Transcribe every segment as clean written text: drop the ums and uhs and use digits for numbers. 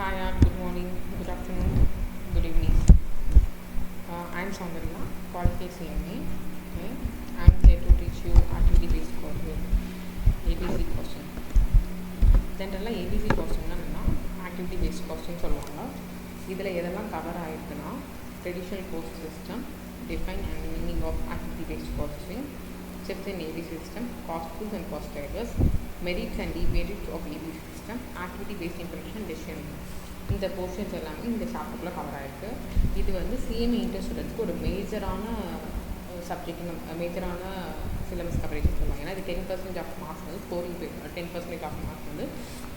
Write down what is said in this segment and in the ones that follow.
Hi, good morning, good afternoon, good evening. I'm Soundarya, qualified CMA. Okay, I'm here to teach you activity-based courses, ABC question. ஜென்ரலாக ABC கொஸ்டின்னா என்னென்னா activity based question சொல்லுவாங்க. இதில் எதெல்லாம் cover ஆகிருக்குன்னா traditional course system, define and meaning of activity based கோர்ஸிங், steps in AB system, cost proof and cost drivers, merits and demerits of AB system, activity based impression decision. இந்த portions எல்லாமே இந்த சாப்டரில் cover ஆகிருக்கு. இது வந்து CMA inter ஸ்டூடெண்ட்ஸ்க்கு ஒரு மேஜரான சப்ஜெக்ட், மேஜரான சிலபஸ் கவரேஜ் சொல்லுவாங்க. ஏன்னா இது 10% ஆஃப் மார்க்ஸ் வந்து ஸ்கோரிங் 10% ஆஃப் மார்க்ஸ் வந்து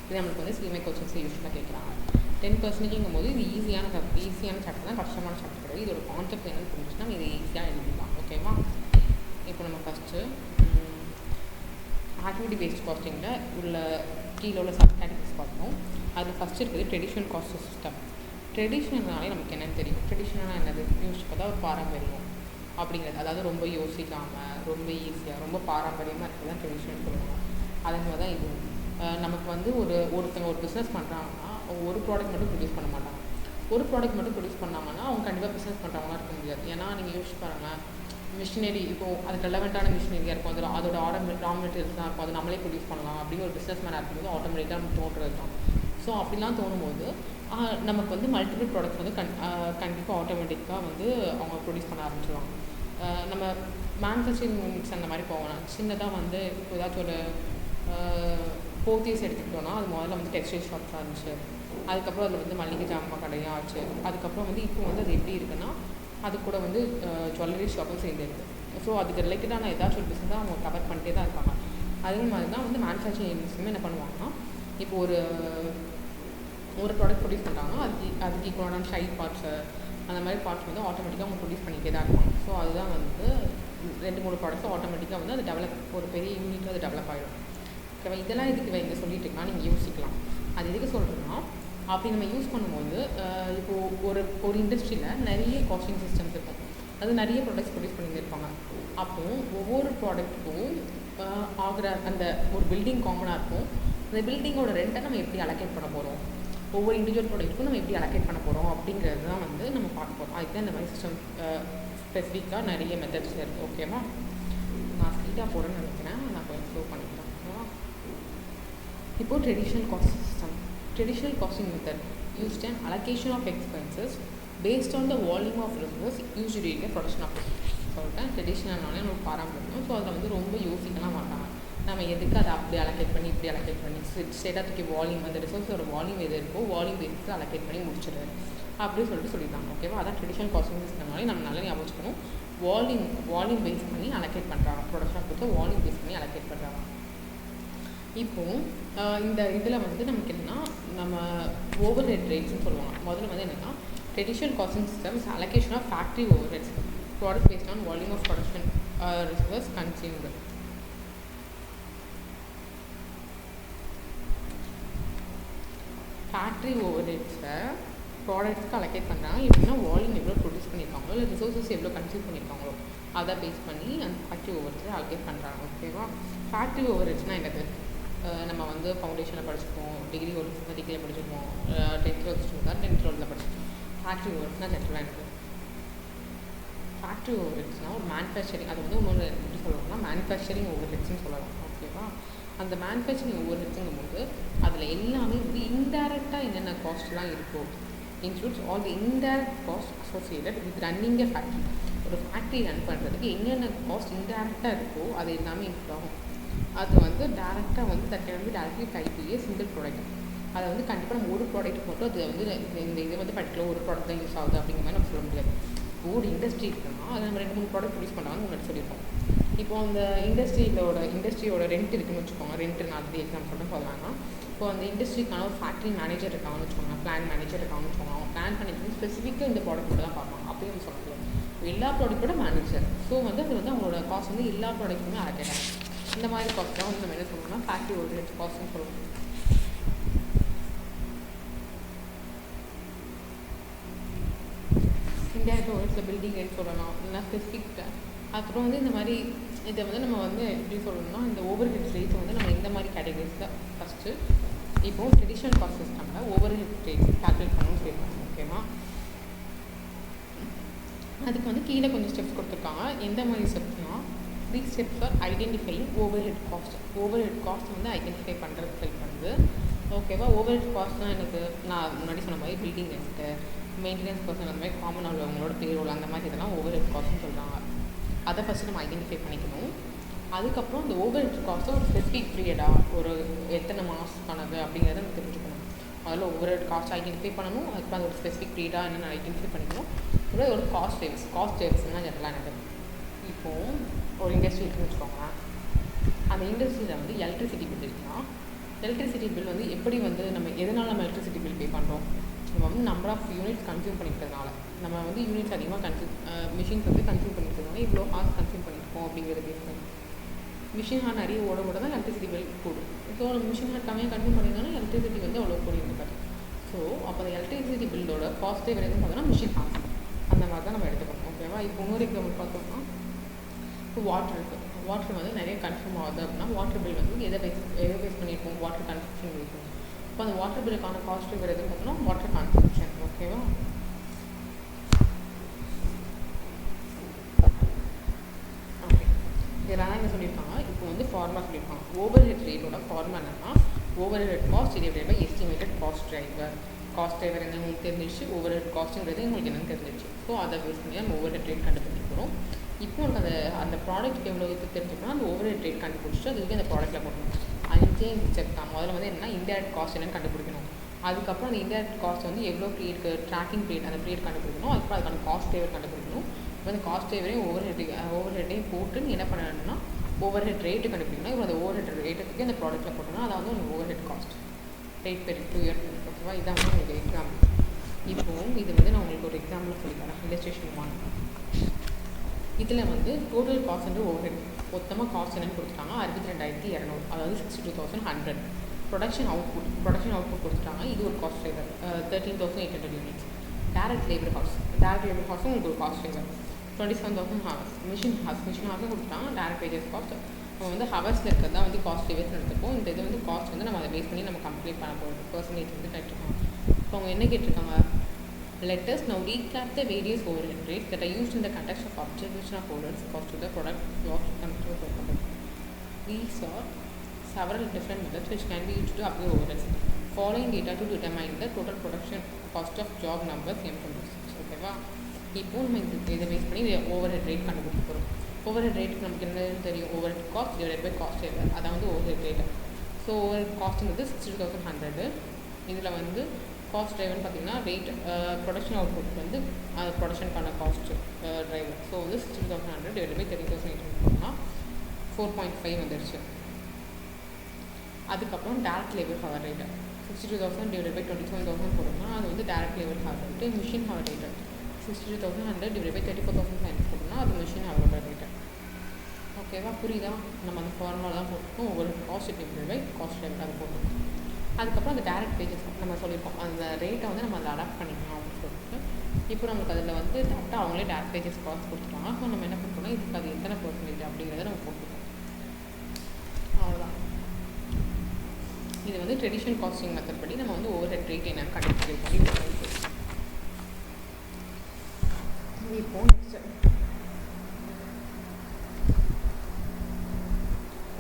இது நம்மளுக்கு வந்து சிஎம்ஏ கொஸ்டின்ஸ் யூஸ்வலாக கேட்குறாங்க. 10%ங்கும் போது இது ஈஸியான சாப்டர் தான், கஷ்டமான சாப்டர் கிடையாது. இதோட கான்செப்ட் என்னன்னு புரிஞ்சுன்னா இது ஈஸியாக எழுதிடலாம். ஓகேவா? இப்போ நம்ம ஃபஸ்ட்டு ஆக்டிவிட்டி பேஸ்ட் காஸ்டிங்கில் உள்ள கீழே உள்ள சப் கேட்டகரிஸ் பார்த்தோம். அதில் ஃபஸ்ட்டு இருக்குது ட்ரெடிஷ்னல் காஸ்ட் சிஸ்டம். ட்ரெடிஷ்னல்னாலே நமக்கு என்னென்னு தெரியும். ட்ரெடிஷ்னலாக என்னது யோசிச்சு பார்த்தா ஒரு பாரம்பரியம் அப்படிங்கிறது, அதாவது ரொம்ப யோசிக்காமல் ரொம்ப ஈஸியாக ரொம்ப பாரம்பரியமாக இருக்கிறது தான் ட்ரெடிஷ்னல் சொல்லுவாங்க. அதே மாதிரி தான் இது நமக்கு வந்து ஒருத்தங்க ஒரு பிஸ்னஸ் பண்ணுறாங்கன்னா ஒரு ப்ராடக்ட் மட்டும் ப்ரொடியூஸ் பண்ண மாட்டாங்க. ஒரு ப்ராடக்ட் மட்டும் ப்ரொடியூஸ் பண்ணாங்கன்னா அவங்க கண்டிப்பாக பிஸ்னஸ் பண்ணுறவங்களாம் இருக்க முடியாது. ஏன்னா நீங்கள் யோசிச்சு பாருங்கள், மிஷினரி இப்போது அதுக்கு ரெலவெண்ட்டான மிஷினரியாக இருக்கும், அதோட ரா மெட்டீரியல்ஸ் தான் இருக்கும், அது நம்மளே ப்ரொடியூஸ் பண்ணலாம் அப்படின்னு ஒரு பிஸ்னஸ் மேன் இருக்கும்போது ஆட்டோமேட்டிக்காக நமக்கு தோன்றது தான். ஸோ அப்படிலாம் தோணும்போது நமக்கு வந்து மல்டிபிள் ப்ராடக்ட்ஸ் வந்து கண்டிப்பாக ஆட்டோமேட்டிக்காக வந்து அவங்க ப்ரொடியூஸ் பண்ண ஆரம்பிச்சிடுவாங்க. நம்ம மேனுஃபேக்சரிங் யூனிட்ஸ் அந்த மாதிரி போகலாம். சின்னதாக வந்து இப்போ ஏதாச்சும் ஒரு போத்தீஸ் எடுத்துக்கிட்டோன்னா அது முதல்ல வந்து டெக்ஸ்டைல் ஷாப்ஸாக இருந்துச்சு. அதுக்கப்புறம் அதில் வந்து மளிகை ஜாமான் கடையாக ஆச்சு. அதுக்கப்புறம் வந்து இப்போ வந்து அது எப்படி இருக்குன்னா அது கூட வந்து ஜுவல்லரி ஷாப்பும் சேர்ந்து இருக்குது. ஸோ அதுக்கு ரிலேட்டடான ஏதாச்சும் ஒரு பிஸ்னஸ் தான் அவங்க கவர் பண்ணிட்டே தான் இருக்காங்க. அதே மாதிரி தான் வந்து மேனுஃபேக்சரிங் யூனிட்ஸுமே என்ன பண்ணுவாங்கன்னா, இப்போ ஒரு ப்ராடக்ட் ப்ரொடியூஸ் பண்ணுறாங்கன்னா அதுக்கு ஈக்குவலான ஷைட் பார்ட்ஸு அந்த மாதிரி பார்ட்ஸ் வந்து ஆட்டோமேட்டிக்காக அவங்க ப்ரொடியூஸ் பண்ணிகிட்டே தான் இருப்பாங்க. ஸோ அதுதான் வந்து 2-3 ப்ராடக்ட்ஸ் ஆட்டோமேட்டிக்காக வந்து அது டெவலப், ஒரு பெரிய யூனிட்டில் அது டெவலப் ஆகிடும். ஓகேவா? இதெல்லாம் இதுக்கு இங்கே சொல்லிட்டு இருக்கலாம், நீங்கள் யோசிக்கலாம். அது எதுக்கு சொல்கிறோன்னா, அப்படி நம்ம யூஸ் பண்ணும்போது இப்போது ஒரு இண்டஸ்ட்ரியில் நிறைய காஸ்டிங் சிஸ்டம்ஸ் இருக்கும். அது நிறைய ப்ராடக்ட்ஸ் ப்ரொடியூஸ் பண்ணியிருப்பாங்க. அப்போது ஒவ்வொரு ப்ராடக்ட்டுக்கும் ஆகிற அந்த ஒரு பில்டிங் காமனாக இருக்கும். அந்த பில்டிங்கோட ரெண்ட்டை நம்ம எப்படி அலோகேட் பண்ண போகிறோம், ஒவ்வொரு இண்டிவிஜுவல் ப்ராடக்ட்டுக்கும் நம்ம எப்படி அலோகேட் பண்ண போகிறோம் அப்படிங்கிறது தான் வந்து நம்ம பார்க்க போகிறோம். அதுக்கு தான் இந்த மாதிரி சிஸ்டம் ஸ்பெசிஃபிக்காக நிறைய மெத்தட்ஸ் இருக்குது. ஓகேவா? நான் ஸ்பீடாக போகிறேன்னு நினைக்கிறேன், நான் கொஞ்சம் ஸ்லோ பண்ணிக்கிறேன். ஓகேவா? இப்போது traditional cost system. Traditional costing method used an allocation of expenses based on the volume of resources used during the production of it. சொல்லிட்டேன். ட்ரெடிஷ்னல்னாலே நமக்கு பாரம்பரியம். ஸோ அதில் வந்து ரொம்ப யோசிக்கலாம் மாட்டாங்க. நம்ம எதுக்கு அதை அப்படி அலோகேட் பண்ணி இப்படி அலோகேட் பண்ணி ஸ்டேட்டாத்துக்கு வால்யூம் அந்த ரிசோர்ஸோட வால்யூம் எது இருக்கோ வால்யூம் பேஸில் அலோகேட் பண்ணி முடிச்சிடுறது அப்படின்னு சொல்லியிருந்தாங்க. ஓகேவா? அதான் ட்ரெடிஷ்னல் காஸ்டிங் சிஸ்டம்னாலே நம்ம நல்லா ஞாபகம் வச்சுக்கணும். வால்யூம் பேஸ் பண்ணி அலோகேட் பண்ணுறாங்க. ப்ரொடக்ஷன் கொடுத்து வால்யூம் பேஸ் பண்ணி அலோகேட் பண்ணுறாங்க. இப்போது இந்த இதில் வந்து நமக்கு என்னென்னா, நம்ம ஓவர் ஹெட் ரேட்ஸ்ன்னு சொல்லுவாங்க. முதல்ல வந்து என்னென்னா, traditional costing systems allocation of factory overheads product based on volume of production resource consumed. Factory ஓவர் ஹெட்ஸை ப்ராடக்ட்ஸ்க்கு அலோகேட் பண்ணுறாங்க. எப்படின்னா வால்யூம் எவ்வளோ ப்ரொடியூஸ் பண்ணியிருக்காங்களோ இல்லை ரிசோர்ஸஸ் எவ்வளோ கன்சியூம் பண்ணியிருக்காங்களோ அதை பேஸ் பண்ணி அந்த ஃபேக்ட்ரி ஓவர் ஹெட்ஸை அலோகேட் பண்ணுறாங்க. ஓகேவா? ஃபேக்ட்ரி ஓவர் ஹெட்ஸ்னால் என்னது? நம்ம வந்து ஃபவுண்டேஷனில் படிச்சிருக்கோம், டிகிரி ஹோல்டர்ஸ்னால் டிகிரியில் படிச்சிருக்கோம், 10th டுவெல்த்தில் படிச்சிருக்கோம். ஃபேக்ட்ரி ஓவர் ஹெட்ஸ்னால் ஜென்ரலாக எனக்கு ஃபேக்ட்ரி ஓவர் ஹெட்ஸ்னால் ஒரு மேனுஃபேக்சரிங், அது வந்து இன்னொன்று எப்படி சொல்லணும்னா மேனுஃபேக்சரிங் ஓவர் ஹெட்ஸ்ன்னு சொல்லலாம். ஓகேவா? அந்த மேனுஃபேக்சரிங் ஓவர் ஹெட்ஸுங்கும் போது அதில் எல்லாமே வந்து இன்டைரக்டாக என்னென்ன காஸ்ட்லாம் இருக்கோ includes all the indirect cost associated with running a factory. ஒரு ஃபேக்ட்ரி ரன் பண்ணுறதுக்கு என்னென்ன காஸ்ட் இன்டைரக்டாக இருக்கோ அது எல்லாமே இன்க்ளூட் ஆகும். அது வந்து டேரெக்டாக வந்து டேரக்ட்லி டைப்லேயே சிங்கிள் ப்ராடக்ட். அதை வந்து கண்டிப்பாக நம்ம ஒரு ப்ராடக்ட் மட்டும் அது வந்து இந்த இது வந்து பர்டிகுலர் ஒரு ப்ராடக்ட் தான் யூஸ் ஆகுது அப்படிங்கிற மாதிரி நம்ம சொல்ல முடியாது. ஒரு இண்டஸ்ட்ரி இருக்குன்னா அதை நம்ம 2-3 ப்ராடக்ட் ப்ரொடியூஸ் பண்ணுறாங்கன்னு முன்னாடி சொல்லியிருக்கோம். இப்போ அந்த இண்டஸ்ட்ரியோட ரெண்ட் இருக்குன்னு வச்சுக்கோங்க. ரெண்ட்டு நான் ஆல்ரெடி எக்ஸாம் சொல்லலாம்னா, இப்போ அந்த இண்டஸ்ட்ரிக்கான ஒரு ஃபேக்ட்ரி மேனேஜர் இருக்காங்கன்னு வச்சுக்கோங்க, பிளான் மேனேஜர் இருக்காங்கன்னு வச்சுக்கோங்க. அவங்க பிளான் பண்ணிட்டு ஸ்பெசிஃபிக்காக இந்த ப்ராடக்ட் மட்டும் தான் பார்ப்பாங்க. அப்படியே நம்ம சொல்ல முடியாது. எல்லா ப்ராடக்ட்டோட மேனேஜர். ஸோ வந்து அது வந்து அவங்களோட காஸ்ட் வந்து எல்லா ப்ராடக்ட்டுமே அலோகேட் ஆகும். இந்த மாதிரி காஸ்ட் தான் வந்து நம்ம என்ன சொல்லணும்னா ஃபேக்ட்ரி ஓவர் ஹெட்ஸ் காஸ்ட்னு சொல்லணும். இன்டைரக்ட் ஓவர் ஹெட்ஸில் பில்டிங் ரேட் சொல்லலாம், இல்லைனா ஸ்பெசிஃபிக். அப்புறம் வந்து இந்த மாதிரி இதை வந்து நம்ம வந்து எப்படி சொல்லணும்னா, இந்த ஓவர் ஹெட்ஸ் ரேட்ஸை வந்து நம்ம இந்த மாதிரி கேட்டகரிஸில் ஃபஸ்ட்டு இப்போது ட்ரெடிஷ்னல் காஸ்ட் சிஸ்டமில் ஓவர் ஹெட் ரேட் கால்குலேட் பண்ணணும்னு சொல்லியிருக்காங்க. ஓகேவா? அதுக்கு வந்து கீழே கொஞ்சம் ஸ்டெப்ஸ் கொடுத்துருக்காங்க. எந்த மாதிரி ஸ்டெப்ஸ்னால், these steps are identifying overhead cost. Overhead cost வந்து ஐடென்டிஃபை பண்ணுறதுக்கு ஹெல்ப் பண்ணுது. ஓகேவா? ஓவர்ஹெட் காஸ்ட்னால் எனக்கு நான் முன்னாடி சொன்ன மாதிரி பில்டிங் ரெண்ட்டு, மெயின்டெனன்ஸ் பர்சன், அந்த மாதிரி காமன் உள்ளவங்களோட பேரோல், அந்த மாதிரி இதெல்லாம் ஓவர்ஹெட் காஸ்ட்னு சொல்கிறாங்க. அதை ஃபஸ்ட்டு நம்ம ஐடென்டிஃபை பண்ணிக்கணும். அதுக்கப்புறம் இந்த ஓவர்ஹெட் காஸ்ட்டை ஒரு ஸ்பெசிஃபிக் பீரியடாக, ஒரு எத்தனை மாதத்துக்கானது அப்படிங்கிறத நம்ம தெரிஞ்சுக்கணும். அதில் ஓவர்ஹெட் காஸ்ட் ஐடென்டிஃபை பண்ணணும். அதுக்கப்புறம் அது ஒரு ஸ்பெசிஃபிக் பீரியடாக என்னென்னு ஐடென்டிஃபை பண்ணிக்கணும். அப்புறம் ஒரு காஸ்ட் சேவ்ஸ்னால் ஜெனரலாக எனக்கு இப்போது ஒரு இண்டஸ்ட்ரி இருக்குன்னு வச்சுக்கோங்களேன். அந்த இண்டஸ்ட்ரியில் வந்து எலக்ட்ரிசிட்டி பில் இருக்குன்னா, எலக்ட்ரிசிட்டி பில் வந்து எப்படி வந்து நம்ம எதனால் நம்ம எலக்ட்ரிசிட்டி பில் பே பண்ணுறோம்? நம்ம வந்து நம்பர் ஆஃப் யூனிட்ஸ் கன்சியூம் பண்ணிக்கிறதுனால, நம்ம வந்து யூனிட்ஸ் அதிகமாக மிஷின்ஸ் வந்து கன்சியூம் பண்ணிக்கிறதுனால இவ்வளோ ஹார்ஸ் கன்சியூம் பண்ணியிருக்கோம் அப்படிங்கிறது பேஸ் பண்ணி மிஷின் ஹார் நிறைய ஓட தான் எலக்ட்ரிசிட்டி பில் கூடும். ஸோ மிஷின் ஹார் கம்மியாக கன்சியூம் பண்ணியிருந்தோன்னா எலக்ட்ரிசிட்டி வந்து அவ்வளோ கூடியிருக்காது. ஸோ அப்போ அந்த எலக்ட்ரிசிட்டி பில்லோட காஸ்ட்டே வேறு எதுவும் பார்த்தோன்னா மிஷின் ஹார்ஸ், அந்த மாதிரி தான் நம்ம எடுத்துக்கணும். ஓகேவா? இப்போ இன்னொரு எக்ஸாம்பிள் பார்த்தோம்னா, இப்போ வாட்டர் இருக்குது. வாட்டர் வந்து நிறைய கன்சியூம் ஆகுது அப்படின்னா வாட்டர் பில் வந்து எதை பேஸ் பண்ணியிருக்கோம்? வாட்டர் கன்சம்ஷன் பேஸ் பண்ணி. இப்போ அந்த வாட்டர் பில்லுக்கான காஸ்ட் வேறு எதுவும் பார்த்தோன்னா வாட்டர் கன்சம்ஷன். ஓகேவா? ஓகே, இதெல்லாம் என்ன சொல்லியிருக்காங்க? இப்போ வந்து ஃபார்முலா சொல்லியிருக்காங்க. ஓவர் ஹெட் ரேட்டோட ஃபார்முலா என்னன்னா, overhead cost divided by estimated cost driver. Cost driver என்ன உங்களுக்கு தெரிஞ்சிச்சு, ஓவர் ஹெட் காஸ்ட்டுங்கிறது உங்களுக்கு என்னென்னு தெரிஞ்சிச்சு. ஸோ அதை பேஸ் பண்ணி நம்ம ஓவர் ஹெட் ரேட் கண்டுபிடிக்க போகிறோம். இப்போ உங்களுக்கு அந்த ப்ராடக்ட் எவ்வளோ இது தெரிஞ்சுக்கணும், அந்த ஓவர் ஹெட் ரேட் கண்டுபிடிச்சிட்டு அதுக்கு அந்த ப்ராடக்ட்டில் போடணும். 5 ஸ்டெப் தான். முதல்ல வந்து என்னென்னா இன்டைரக்ட் காஸ்ட் என்னென்னு கண்டுபிடிக்கணும். அதுக்கப்புறம் அந்த இன்டைரக்ட் காஸ்ட் வந்து எவ்வளோ பீரியட்க்கு ட்ராக்கிங் பீரியட், அந்த பீரியட் கண்டுபிடிக்கணும். அதுக்கப்புறம் அதுக்கான காஸ்ட் டிரைவர் கண்டுபிடிக்கணும். இப்போ அந்த காஸ்ட் டிரைவரையும் ஓவர் ஹெட்டையும் போட்டு நீ என்ன பண்ணணும்னா ஓவர் ஹெட் ரேட்டு கண்டுபிடிக்கணும். இப்போ அந்த ஓவர் ஹெட் ரேட்டுக்கு அந்த ப்ராடக்ட்டில் போட்டோம்னா அதாவது ஒரு over head cost rate per 2 year. ஓகேவா? இதான் வந்து உங்களுக்கு எக்ஸாம்பிள். இப்போது இது வந்து நான் உங்களுக்கு ஒரு எக்ஸாம்பிள் சொல்லித்தரேன். இல்லஸ்ட்ரேஷன் 1. இதில் வந்து டோட்டல் காஸ்ட் வந்து ஓவர் ஹெட் மொத்தமாக காஸ்ட் என்னென்னு கொடுத்துட்டாங்க 62,200, அதாவது 62,100. ப்ரொடக்ஷன் அவுட்புட் கொடுத்துட்டாங்க. இது ஒரு cost driver 13,800 units. Direct labour காஸ்ட்டும் உங்களுக்கு ஒரு காஸ்ட் டிரைவர் 27,000 ஹவர்ஸ். மிஷின் ஹவர்ஸும் கொடுத்துட்டாங்க. டேரக்ட் வேஜஸ் காஸ்ட் நம்ம வந்து ஹவர்ஸில் இருக்கிறது தான் வந்து காஸ்ட் டிரைவர்ஸ் எடுத்துப்போம். இந்த இது வந்து காஸ்ட் வந்து நம்ம அதை பேஸ் பண்ணி நம்ம கம்ப்ளீட் பண்ண போகிறது. பர்சன்டேஜ் வந்து கேட்டிருக்காங்க. இப்போ அவங்க என்ன கேட்டிருக்காங்க? Let us now recap the various overhead rates that are used in the context of observation of overheads cost to the product loss to control the company. These are several different methods which can be used to apply overheads. Following data to determine the total production cost of job numbers M26. ஓகேவா? இப்போ நம்ம இதை base பண்ணி overhead rate கண்டுபிடிக்க போகிறோம். Overhead ரேட்டுக்கு நமக்கு என்னன்னு தெரியும்? Overhead cost divided by cost driver, அதான் வந்து ஓவர்ஹெட் ரேட்டு. ஸோ ஓவர்ஹெட் காஸ்ட்டுங்கிறது 62,100. இதில் வந்து காஸ்ட் டிரைவர்னு பார்த்தீங்கன்னா ரேட் ப்ரொடக்ஷன் அவுட்புட் வந்து அது ப்ரொடக்ஷனுக்கான காஸ்ட் டிரைவர். ஸோ வந்து 62,100 டிவைட் பை 13,800 4.5 வந்துடுச்சு. அதுக்கப்புறம் direct labour hour rate 62,000 divide by 27,000 போட்டோம்னா அது வந்து direct labour hour rate. Machine hour rate 62,100 divide by 34,500 போட்டோம்னா அது மிஷின் ஹவரோட ரேட்டு. ஓகேவா? புரியுதா? நம்ம அந்த ஃபார்முலா தான் போட்டுருக்கோம். ஒவ்வொரு cost divide by cost driver அது போட்டுருக்கோம். அதுக்கப்புறம் அந்த டேரக்ட் வேஜஸ் நம்ம சொல்லியிருக்கோம். அந்த ரேட்டை வந்து நம்ம அதை அடாப்ட் பண்ணிக்கலாம் அப்படின்னு சொல்லிட்டு இப்போ நமக்கு அதில் வந்து டேரெக்டாக அவங்களே டேரக்ட் வேஜஸ் காஸ்ட் கொடுத்துட்டாங்க. ஸோ நம்ம என்ன பண்ணுறோம்னா இதுக்கு அது எத்தனை பர்சன்டேஜ் அப்படிங்கிறத நம்ம போட்டுருக்கோம். அவ்வளோதான். இது வந்து ட்ரெடிஷ்னல் காஸ்டிங் மெத்தட் படி நம்ம வந்து ஓவர் ஹெட் ரேட் என்ன கண்டுபிடிச்சிருக்கோம். இப்போ நெக்ஸ்ட்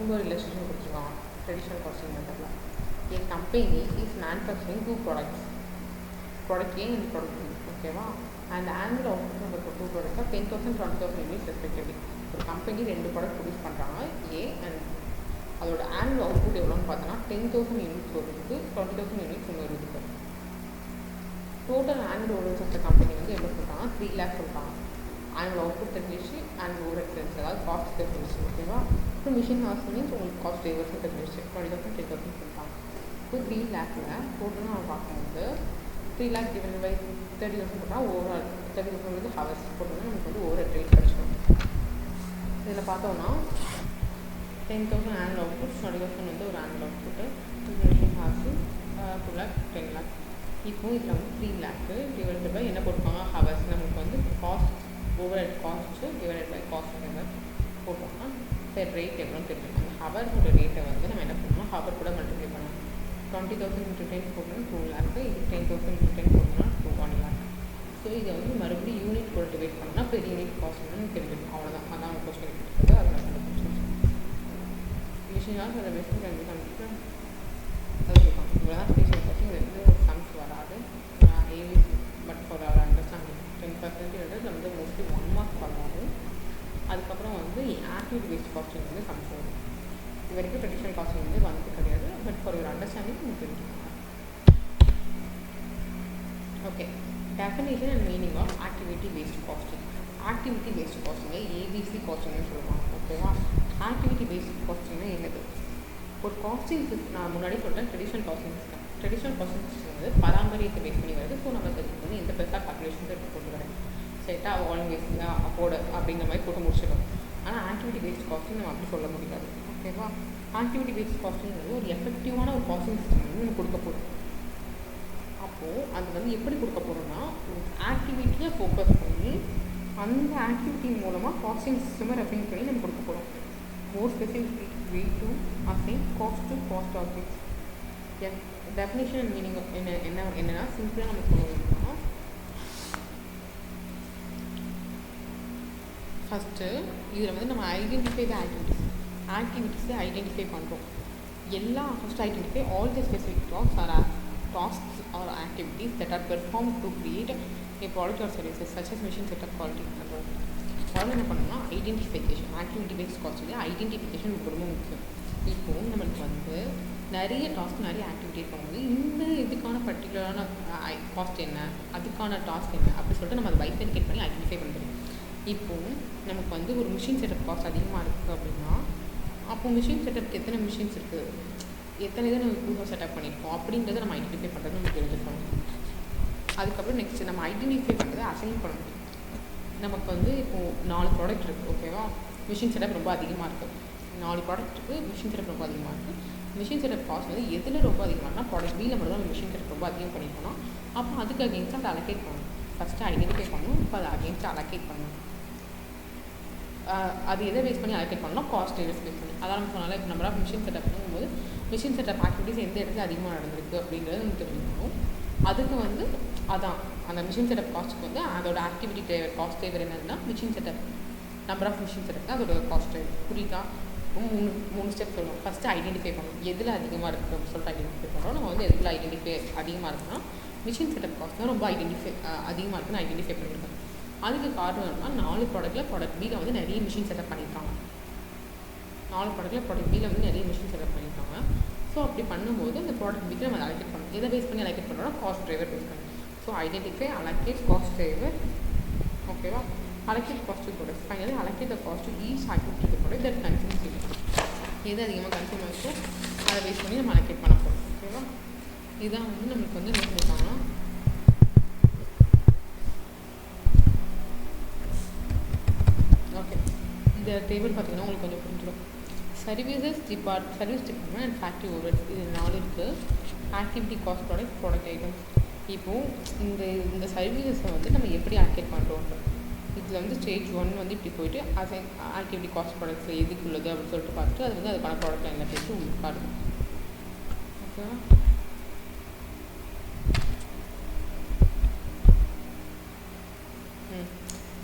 இன்னொரு இல்லஸ்ட்ரேஷன் கொடுத்துருக்காங்க ட்ரெடிஷ்னல் காஸ்டிங் மெத்தடில். A company is manufacturing 2 products, product A and product B. ஓகேவா? and the annual output of the 2 products are 10,000 20,000 units respectively. ஒரு கம்பெனி 2 ப்ராடக்ட் ப்ரொடியூஸ் பண்ணுறாங்க A and அதோட ஆனுவல் அவுட்புட் எவ்வளோன்னு பார்த்தோன்னா 10,000 units ஒரு இருக்குது, 20,000 யூனிட்ஸ் இன்னொரு இருக்குது. Total annual overheads of the company வந்து எவ்வளோ சொல்கிறாங்க? 3 lakhs சொல்கிறாங்க. ஆனுவல் அவுட்புட் தெரிஞ்சிச்சு, ஆனுவல் ஓவர்ஹெட் தெரிஞ்சு, அதாவது காஸ்ட் தெரிஞ்சிச்சு. ஓகேவா? அப்புறம் மிஷின் ஹார்ஸ் மீன்ஸ் உங்களுக்கு காஸ்ட் டிரைவர்ஸும் தெரிஞ்சிச்சு. 20,000 10,000 சொல்லிட்டாங்க. இப்போ 3 lakhல டோட்டலாக நம்ம பார்க்கும்போது 3 lakh டிவைட் பை 30,000 போட்டால் ஓவரால் 30,000 வந்து ஹவர்ஸ் போட்டோம்னா நமக்கு வந்து ஓவர் ரேட் கிடச்சிடும். இதில் பார்த்தோன்னா 10,000 ஆனுவல் அவுட்புட், 20,000 வந்து ஒரு annual output, machine horse 2 lakh 10 lakh. இப்போ இதில் வந்து 3 lakh டிவைட் பை என்ன போட்டுப்பாங்க? ஹவர்ஸ். நமக்கு வந்து cost overhead cost divide by cost driver போட்டோம்னா பெர் ரேட் எவ்வளோன்னு தெரியும். அந்த ஹவர்ஸோட ரேட்டை வந்து நம்ம என்ன பண்ணணும்? ஹவர் கூட மல்டிப்ளை பண்ணணும். 20,000 into 10 போட்டோம்னா 2 lakh 3000 10 போட்டோம்னா 1 lakh. ஸோ இதை வந்து மறுபடியும் யூனிட் கூட டிவைட் பண்ணால் பெரிய யூனிட் காஸ்ட் வந்து தெரிஞ்சிடும். அவ்வளோதான், அதான் கொஸ்டின் இருக்குது. அதனால் விஷயம் சில விஷயம் கண்டிப்பாக அது இருக்கும். இவ்வளோ தான் ஸ்பேஷியல் காஸ்டிங். இது வந்து சம்ஸ் வராது ABC, but for our understanding 10% வந்து மோஸ்ட்லி 1 மார்க் வராது. அதுக்கப்புறம் வந்து ஆக்டிவிட்டி பேஸ்ட் காஸ்டிங் வந்து சம்ஸ் வரும். இது வரைக்கும் ட்ரெடிஷ்னல் காஸ்டிங் வந்து வந்தது கிடையாது, பட் ஃபார் ஒரு அண்டர்ஸ்டாண்டிங் நம்ம தெரிஞ்சுக்கோங்க. Okay, definition and meaning of activity based costing. Activity based காஸ்டிங்கை ஏபிசி காஸ்டிங்னு சொல்லுவாங்க. ஓகேவா? ஆக்டிவிட்டி பேஸ்ட் காஸ்டிங்னா என்னது? ஒரு காஸ்டிங் சிஸ்டம் நான் முன்னாடி சொல்கிறேன். ட்ரெடிஷ்னல் காஸ்டிங் சிஸ்டம் வந்து பராமரியத்தை பேஸ் பண்ணி வருது. ஸோ நம்ம அதுக்கு வந்து எந்த பெருசாக கால்குலேஷன்ஸ் எடுத்து போட்டு வரேன். செட்டாக ஆல்வேஸ் அப்போடு அப்படிங்கிற மாதிரி போட்டு முடிச்சிடும். ஆனால் ஆக்டிவிட்டி பேஸ்ட் காஸ்டிங் நம்ம அப்படி சொல்ல முடியாது. ஓகேவா? ஆக்டிவிட்டி பேஸ்ட் காஸ்டிங் வந்து ஒரு எஃபெக்டிவான ஒரு காஸ்டிங் சிஸ்டம் வந்து நம்ம கொடுக்க போகிறோம். அப்போது அது வந்து எப்படி கொடுக்க போகிறோம்னா, ஆக்டிவிட்டியை ஃபோக்கஸ் பண்ணி அந்த ஆக்டிவிட்டி மூலமாக காஸ்டிங் சிஸ்டமை ரெஃபைன் பண்ணி நம்ம கொடுக்க போகிறோம். மோர் specific way to assign cost to cost objects. Definition and meaning என்னன்னா சிம்பிளாக நம்ம சொல்லணும்னா, ஃபஸ்ட்டு இதில் வந்து நம்ம ஐடென்டிஃபை த ஆக்டிவிட்டீஸை ஐடென்டிஃபை பண்ணுறோம். First identify all the specific tasks or activities that are performed to create a product or services such as machine setup, quality control. அதனால் என்ன பண்ணணும்னா identification, activity based costing identification ரொம்ப முக்கியம். இப்போது நம்மளுக்கு வந்து நிறைய டாஸ்க் நிறைய ஆக்டிவிட்டி பண்ணும்போது இந்த இதுக்கான பர்டிகுலரான காஸ்ட் என்ன, அதுக்கான டாஸ்க் என்ன அப்படி சொல்லிட்டு நம்ம அதை பைஃபர்கேட் பண்ணி ஐடென்டிஃபை பண்ணுறோம். இப்போது நமக்கு வந்து ஒரு மிஷின் செட்டப் காஸ்ட் அதிகமாக இருக்குது அப்படின்னா, அப்போது மிஷின் செட்டப்க்கு எத்தனை மிஷின்ஸ் இருக்குது, எத்தனை இதை நம்ம புதுசாக செட்டப் பண்ணியிருக்கோம் அப்படின்றத நம்ம ஐடென்டிஃபை பண்ணுறது நம்ம தெரிஞ்சுக்கணும். அதுக்கப்புறம் நெக்ஸ்ட் நம்ம ஐடென்டிஃபை பண்ணுறதை அசைன் பண்ணணும். நமக்கு வந்து இப்போது 4 ப்ராடக்ட் இருக்குது. ஓகேவா? மிஷின் செட்டப் ரொம்ப அதிகமாக இருக்குது. 4 ப்ராடக்ட் இருக்குது, மிஷின் செட்டப் ரொம்ப அதிகமாக இருக்குது. மிஷின் செட்டப் காஸ்ட் வந்து எதில் ரொம்ப அதிகமாகனா ப்ராடக்ட் பியில் மட்டும் தான் மிஷின் செட்டப் ரொம்ப அதிகம் பண்ணியிருக்கோம். அப்போ அதுக்கு அகேன்ஸ்டாக அதை அலோகேட் பண்ணணும். ஃபஸ்ட்டு ஐடென்டிஃபை பண்ணணும், இப்போ அதை அகேன்ஸ்டாக அலோகேட் பண்ணணும். அது எதை பேஸ் பண்ணி அலோகேட் பண்ணணும்? காஸ்ட் பேஸ் பண்ணி. அதான் நம்ம சொன்னால இப்போ நம்பர் ஆஃப் மிஷின் செட்டப் பண்ணும்போது மிஷின் செட்டப் ஆக்டிவிட்டிஸ் எந்த இடத்துல அதிகமாக நடந்திருக்கு அப்படிங்கிறது நம்ம தெரிஞ்சுக்கணும். அதுக்கு வந்து அதான் அந்த மிஷின் செட்டப் காஸ்ட்டுக்கு வந்து அதோட ஆக்டிவிட்டி டிரைவர் காஸ்ட் டிரைவர் என்னதுன்னா machine setup, number of machine setup தான் அதோட காஸ்ட் டிரைவர். புரியுதா? மூணு ஸ்டெப் சொல்லுவோம். ஃபஸ்ட்டு ஐடென்டிஃபை பண்ணணும், எதில் அதிகமாக இருக்குது அப்படின்னு சொல்லிட்டு ஐடென்டிஃபை பண்ணுறோம். நம்ம வந்து எதில் ஐடென்டிஃபை அதிகமாக இருக்குன்னா மிஷின் செட்டப் காஸ்ட் தான் ரொம்ப அதிகமாக இருக்குன்னு ஐடென்டிஃபை பண்ணியிருக்கோம். அதுக்கு காரணம் என்னன்னா 4 ப்ராடக்ட்டில் ப்ராடக்ட் பியில் வந்து நிறைய மிஷின் செட்டப் பண்ணியிருக்காங்க. 4 ப்ராடக்ட்டில் ப்ராடக்ட் பியில் வந்து நிறைய மிஷின் செட்டப் பண்ணியிருக்காங்க. ஸோ அப்படி பண்ணும்போது அந்த ப்ராடக்ட் பிக்கு நம்ம அலோகேட் பண்ணணும். எதை பேஸ் பண்ணி அலோகேட் பண்ணுறோம்னா காஸ்ட் டிரைவர் பேஸ் பண்ணி. So identify, allocate, cost driver. ஓகேவா? allocate cost to products. Finally, allocate the cost to each activity to the product that consumes it. எது அதிகமாக கன்சியூம் ஆகிட்டோ அதை பேஸ் பண்ணி நம்ம allocate பண்ண போகிறோம். ஓகேவா? இதுதான் வந்து நம்மளுக்கு வந்து என்ன சொல்லியிருக்காங்கன்னா ஓகே இந்த டேபிள் பார்த்தீங்கன்னா உங்களுக்கு கொஞ்சம் புரிஞ்சிடும். Service department and factory overheads இது 4 இருக்குது. Activity cost product items. இப்போது இந்த சர்வீசஸை வந்து நம்ம எப்படி allocate பண்ணுறோம்? இதில் வந்து ஸ்டேஜ் 1 வந்து இப்படி போயிட்டு ஆக்டிவிட்டி காஸ்ட் ப்ராடக்ட்ஸ் எதுக்கு உள்ளது அப்படின்னு சொல்லிட்டு பார்த்துட்டு அது வந்து அதுக்கான ப்ராடக்ட் என்ன பேசி உங்களுக்கு காட்டுது. ஓகேவா?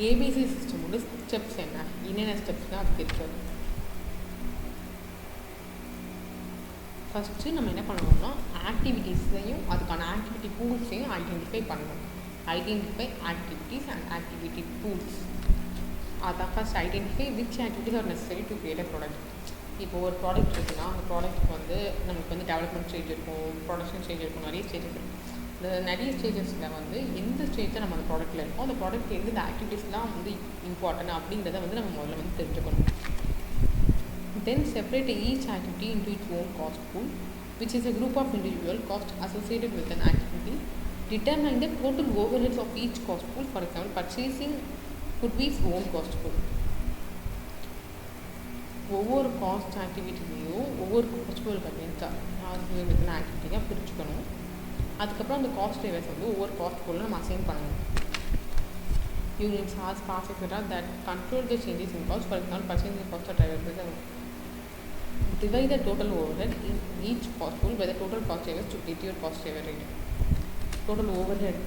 ஏபிசி சிஸ்டமோட ஸ்டெப்ஸ் என்னென்ன ஸ்டெப்ஸ்னால் அதுக்கு இருக்குது. ஃபஸ்ட்டு நம்ம என்ன பண்ணணும்னா ஆக்டிவிட்டீஸையும் அதுக்கான ஆக்டிவிட்டி பூல்ஸையும் ஐடென்டிஃபை பண்ணணும். Identify activities and activity pools. அதான் first identify which activities are necessary to create a product. இப்போது ஒரு ப்ராடக்ட் இருக்குன்னா அந்த ப்ராடக்ட் வந்து நமக்கு வந்து டெவலப்மெண்ட் ஸ்டேஜ் இருக்கும், ப்ரொடக்ஷன் ஸ்டேஜ் இருக்கும், நிறைய ஸ்டேஜஸ் இருக்கும். இந்த நிறைய ஸ்டேஜஸில் வந்து எந்த ஸ்டேஜை நம்ம அந்த ப்ராடக்ட்டில் இருக்கோம், அந்த ப்ராடக்ட் எந்தெந்த ஆக்டிவிட்டீஸ்லாம் வந்து இம்பார்ட்டன்ட் அப்படிங்கிறத வந்து நம்ம முதல்ல வந்து தெரிஞ்சுக்கணும். Then separate each activity into its own cost pool, which is a group of individual costs associated with an activity. Determine the total overheads of each cost pool. For example, purchasing could be its own cost pool. ஒவ்வொரு cost ஆக்டிவிட்டிலையும் ஒவ்வொரு cost போலுக்கு அகேன்ஸ்டாக within ஆக்டிவிட்டியாக பிரிச்சுக்கணும். அதுக்கப்புறம் அந்த cost drivers வந்து ஒவ்வொரு cost போலும் நம்ம assign பண்ணணும். Units, hours, cost et cetera that control the changes in cost. For example, purchasing cost drivers divide the total overhead in each cost pool by the total cost savers to get your cost saver rate. Total over head